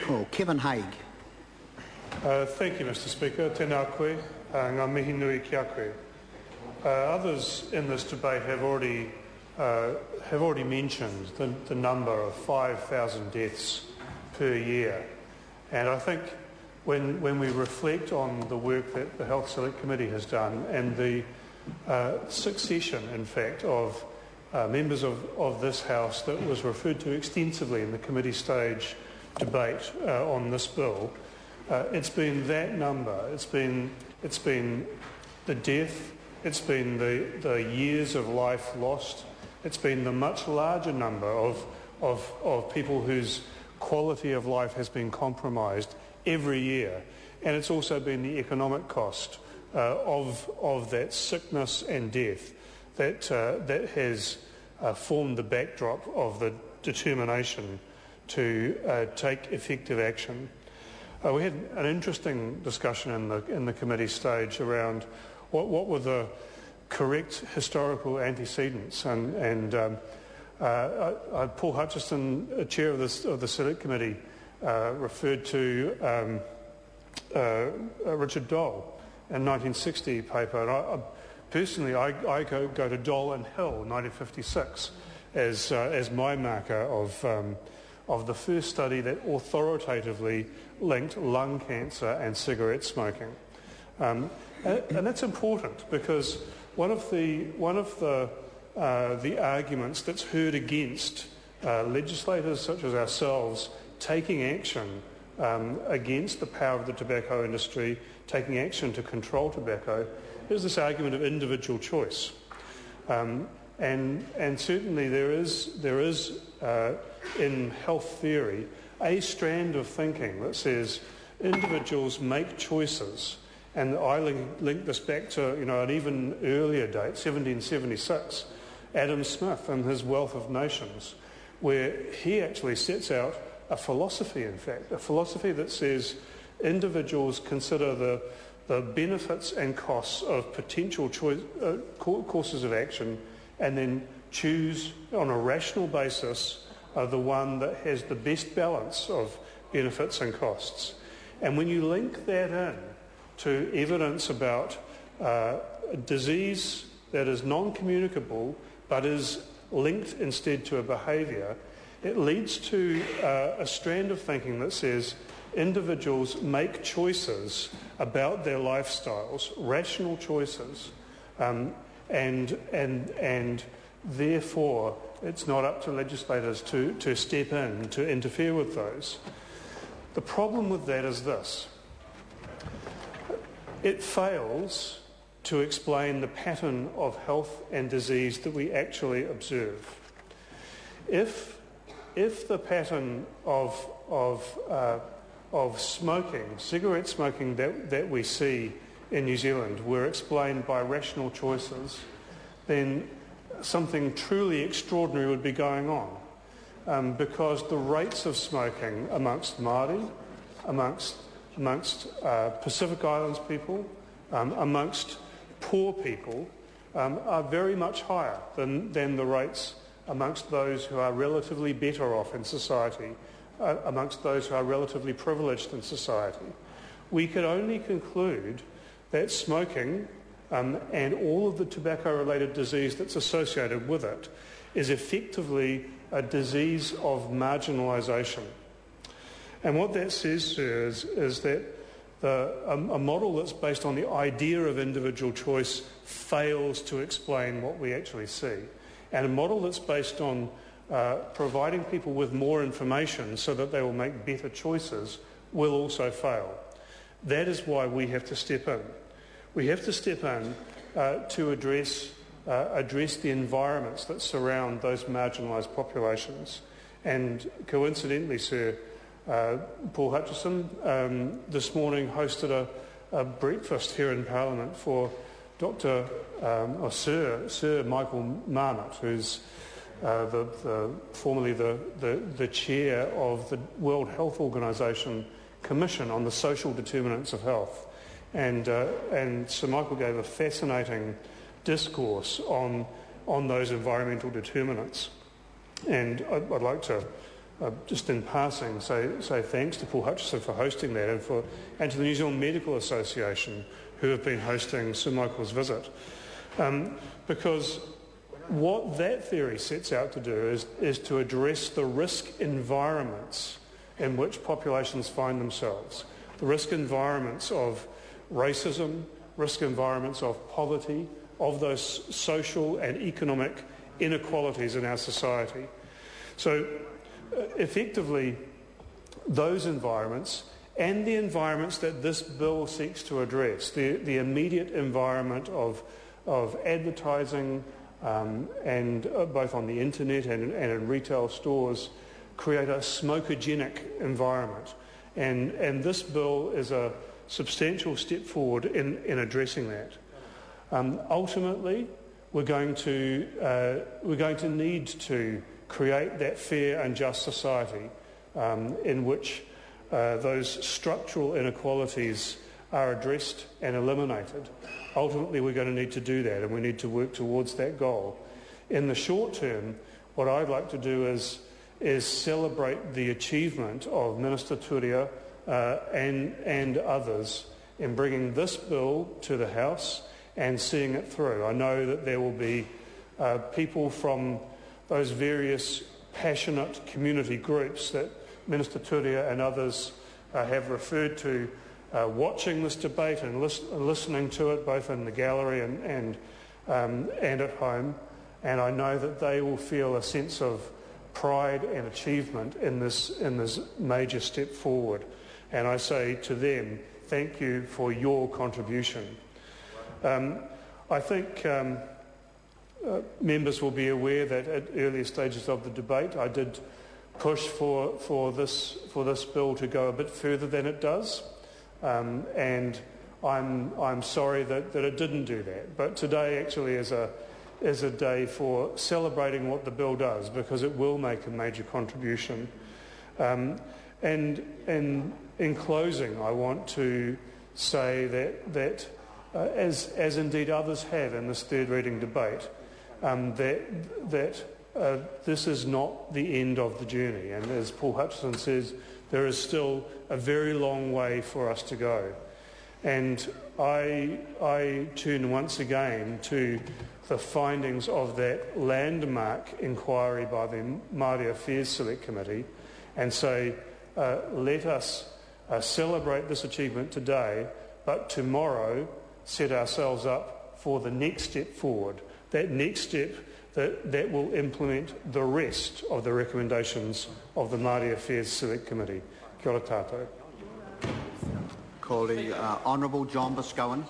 Oh, Kevin Haig. Thank you, Mr. Speaker. Tēnā koe, ngā mihi nui kia koe. Others in this debate have already mentioned the number of 5,000 deaths per year, and I think when we reflect on the work that the Health Select Committee has done and the succession, in fact, of members of this House that was referred to extensively in the committee stage debate on this bill, it's been that number. It's been the death. It's been the years of life lost. It's been the much larger number of people whose quality of life has been compromised every year, and it's also been the economic cost of that sickness and death that has formed the backdrop of the determination to take effective action. We had an interesting discussion in the committee stage around what were the correct historical antecedents, and Paul Hutchison, chair of the Select Committee, referred to Richard Dole in 1960 paper, and personally I go to Dole and Hill 1956 as my marker of the first study that authoritatively linked lung cancer and cigarette smoking. And that's important because one of the arguments that's heard against legislators such as ourselves taking action against the power of the tobacco industry, taking action to control tobacco, is this argument of individual choice. And certainly there is in health theory a strand of thinking that says individuals make choices. And I link this back to an even earlier date, 1776, Adam Smith and his Wealth of Nations, where he actually sets out a philosophy, in fact, a philosophy that says individuals consider the benefits and costs of potential courses of action and then choose on a rational basis the one that has the best balance of benefits and costs. And when you link that in to evidence about a disease that is non-communicable but is linked instead to a behaviour, it leads to a strand of thinking that says individuals make choices about their lifestyles, rational choices, and therefore it's not up to legislators to step in, to interfere with those. The problem with that is this. It fails to explain the pattern of health and disease that we actually observe. If the pattern of smoking, cigarette smoking that we see in New Zealand were explained by rational choices, then something truly extraordinary would be going on, because the rates of smoking amongst Māori, amongst Pacific Islands people, amongst poor people, are very much higher than the rates amongst those who are relatively better off in society, amongst those who are relatively privileged in society. We could only conclude that smoking and all of the tobacco-related disease that's associated with it is effectively a disease of marginalisation. And what that says, sir, is that a model that's based on the idea of individual choice fails to explain what we actually see. And a model that's based on providing people with more information so that they will make better choices will also fail. That is why we have to step in. We have to step in to address the environments that surround those marginalised populations. And coincidentally, sir, Paul Hutchison this morning hosted a breakfast here in Parliament for Sir Michael Marmot, who's formerly the chair of the World Health Organization Commission on the Social Determinants of Health. And Sir Michael gave a fascinating discourse on those environmental determinants. And I'd like to just in passing, say thanks to Paul Hutchison for hosting that, and to the New Zealand Medical Association who have been hosting Sir Michael's visit. Because what that theory sets out to do is to address the risk environments in which populations find themselves. The risk environments of racism, risk environments of poverty, of those social and economic inequalities in our society. So effectively, those environments and the environments that this bill seeks to address, the immediate environment of advertising and both on the internet and in retail stores, create a smokogenic environment. And this bill is a substantial step forward in addressing that. Ultimately, we're going to need to create that fair and just society in which those structural inequalities are addressed and eliminated. Ultimately, we're going to need to do that, and we need to work towards that goal. In the short term, what I'd like to do is celebrate the achievement of Minister Turia and others in bringing this bill to the House and seeing it through. I know that there will be people from those various passionate community groups that Minister Turia and others have referred to watching this debate and listening to it both in the gallery and at home, and I know that they will feel a sense of pride and achievement in this major step forward. And I say to them, thank you for your contribution. I think members will be aware that at earlier stages of the debate I did push for this bill to go a bit further than it does, and I'm sorry that it didn't do that. But today actually is a day for celebrating what the bill does, because it will make a major contribution. And in closing, I want to say that as indeed others have in this third reading debate, that this is not the end of the journey. And as Paul Hutchison says, there is still a very long way for us to go. And I turn once again to the findings of that landmark inquiry by the Māori Affairs Select Committee and say, let us celebrate this achievement today, but tomorrow set ourselves up for the next step forward, that next step that will implement the rest of the recommendations of the Māori Affairs Select Committee. Kia ora tātou. Ko le Honourable John Boscowan.